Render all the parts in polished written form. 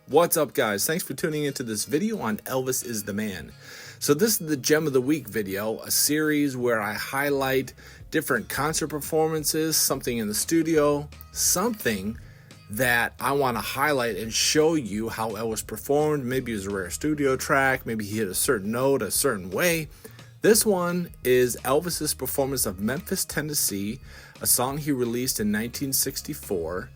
What's up, guys? Thanks for tuning into this video on Elvis is the Man. So this is the Gem of the Week video, a series where I highlight different concert performances, something in the studio, something that I want to highlight and show you how Elvis performed. Maybe it was a rare studio track, maybe he hit a certain note a certain way. This one is Elvis's performance of Memphis, Tennessee, a song he released in 1964.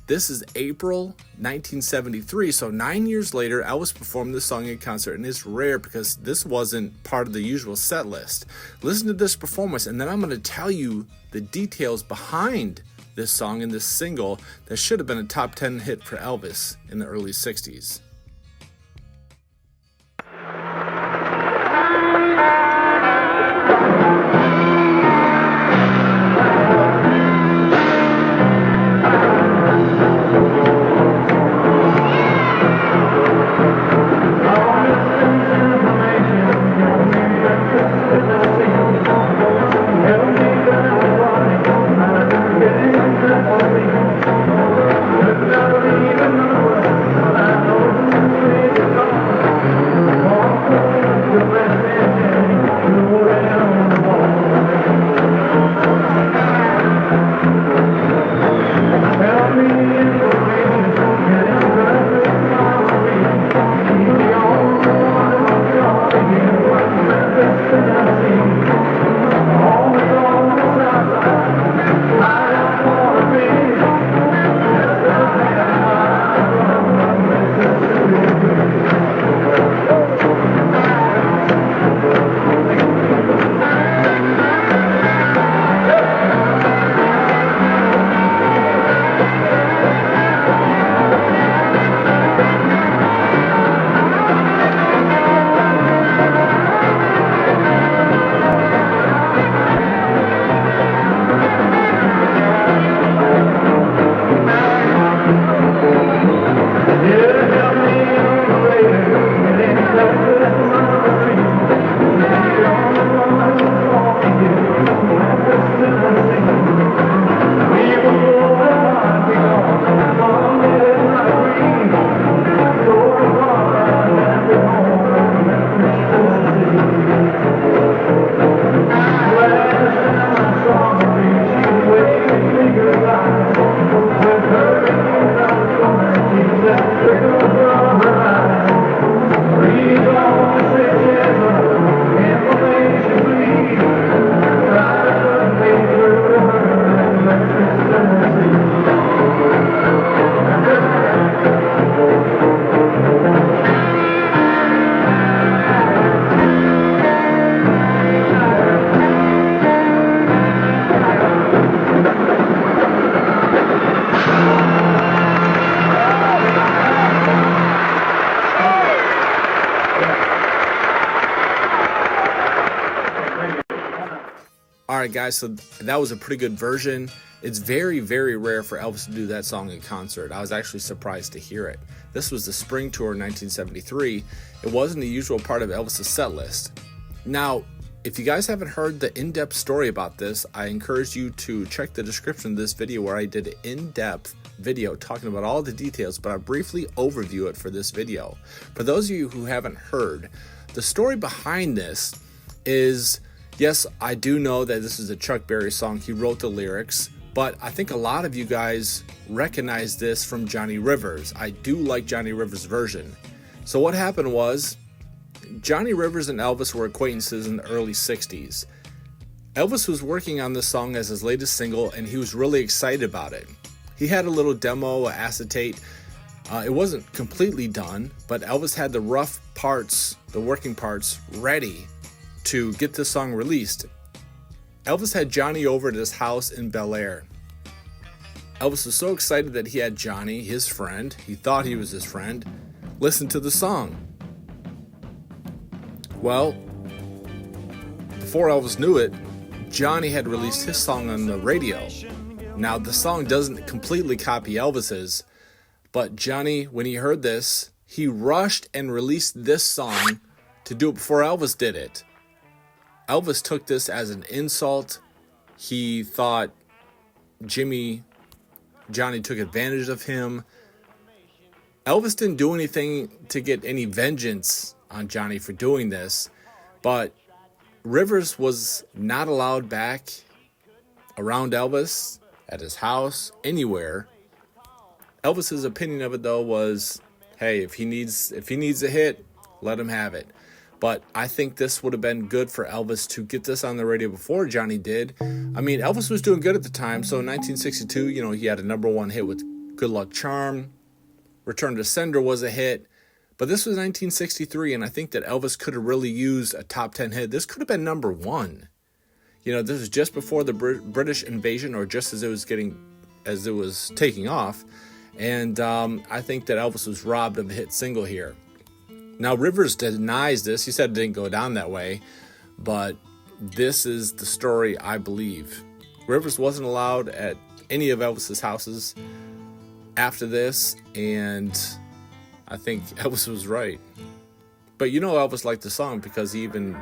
This is April 1973, so 9 years later, Elvis performed this song in concert, and it's rare because this wasn't part of the usual set list. Listen to this performance, and then I'm going to tell you the details behind this song and this single that should have been a top 10 hit for Elvis in the early 60s. Alright guys, so that was a pretty good version. It's very, very rare for Elvis to do that song in concert. I was actually surprised to hear it. This was the Spring Tour in 1973. It wasn't the usual part of Elvis's set list. Now, if you guys haven't heard the in-depth story about this, I encourage you to check the description of this video where I did an in-depth video talking about all the details, but I briefly overview it for this video. For those of you who haven't heard, the story behind this is, yes, I do know that this is a Chuck Berry song. He wrote the lyrics, but I think a lot of you guys recognize this from Johnny Rivers. I do like Johnny Rivers' version. So what happened was, Johnny Rivers and Elvis were acquaintances in the early 60s. Elvis was working on this song as his latest single, and he was really excited about it. He had a little demo, acetate. It wasn't completely done, but Elvis had the rough parts, the working parts, ready to get this song released. Elvis had Johnny over at his house in Bel Air. Elvis was so excited that he had Johnny, his friend, he thought he was his friend, listen to the song. Well, before Elvis knew it, Johnny had released his song on the radio. Now, the song doesn't completely copy Elvis's, but Johnny, when he heard this, he rushed and released this song to do it before Elvis did it. Elvis took this as an insult. He thought Johnny took advantage of him. Elvis didn't do anything to get any vengeance on Johnny for doing this, but Rivers was not allowed back around Elvis, at his house, anywhere. Elvis's opinion of it, though, was, hey, if he needs a hit, let him have it. But I think this would have been good for Elvis to get this on the radio before Johnny did. I mean, Elvis was doing good at the time. So in 1962, he had a #1 hit with Good Luck Charm. Return to Sender was a hit. But this was 1963, and I think that Elvis could have really used a top 10 hit. This could have been #1. This was just before the British invasion, or just as it was taking off. And I think that Elvis was robbed of a hit single here. Now, Rivers denies this. He said it didn't go down that way. But this is the story I believe. Rivers wasn't allowed at any of Elvis's houses after this. And I think Elvis was right. But Elvis liked the song because he even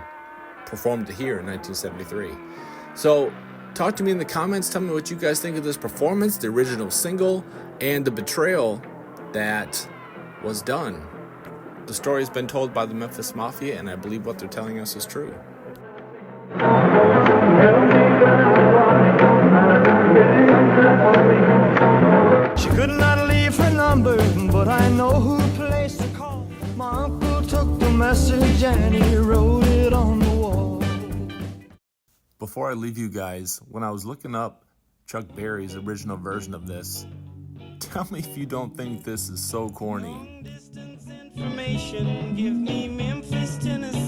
performed it here in 1973. So talk to me in the comments. Tell me what you guys think of this performance, the original single, and the betrayal that was done. The story has been told by the Memphis Mafia, and I believe what they're telling us is true. She could not leave her number, but I know who placed the call. My uncle took the message and he wrote it on the wall. Before I leave you guys, when I was looking up Chuck Berry's original version of this, tell me if you don't think this is so corny. Long distance information, give me Memphis, Tennessee.